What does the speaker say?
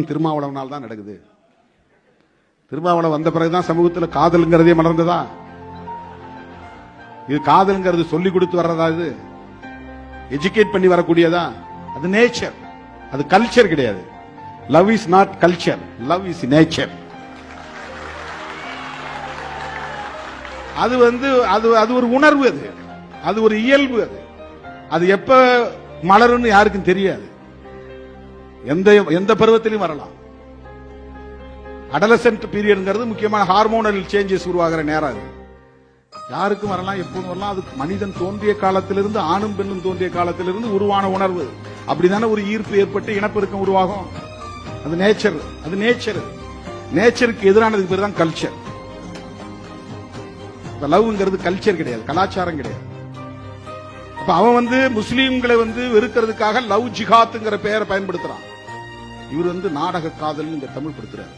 திருமாவளவனால் தான் நடக்குது. திருமாவளவன் வந்த பிறகுதான் சமூகத்தில் காதல்ங்கிறதே மலர்ந்ததா? இது காதல்ங்கிறது சொல்லி கொடுத்து வர்றதா? இது எஜுகேட் பண்ணி வரக்கூடியதா? அது நேச்சர், அது கல்ச்சர் கிடையாது. Love is not culture, love is nature. அது அது ஒரு உணர்வு, அது ஒரு இயல்பு. அது எப்ப மலருன்னு யாருக்கும் தெரியாது. எந்த பருவத்திலும் வரலாம். அடலசென்ட் பீரியட்ங்கிறது முக்கியமான ஹார்மோனல் சேஞ்சஸ் உருவாகிற நேரம். அது யாருக்கும் வரலாம், எப்பவும் வரலாம். அது மனிதன் தோன்றிய காலத்திலிருந்து, ஆணும் பெண்ணும் தோன்றிய காலத்திலிருந்து உருவான உணர்வு. அப்படிதானே ஒரு ஈர்ப்பு ஏற்பட்டு இனப்பெருக்கம் உருவாகும். அது நேச்சர். அது நேச்சர். நேச்சருக்கு எதிரானதுக்கு பேர் தான் கல்ச்சர். லவ்ங்கிறது கல்ச்சர் கிடையாது, கலாச்சாரம் கிடையாது. அப்ப அவன் முஸ்லீம்களை வெறுக்கிறதுக்காக லவ் ஜிஹாத்ங்கிற பெயரை பயன்படுத்துறான். இவர் நாடக காதல் தமிழ் படுத்துறாரு.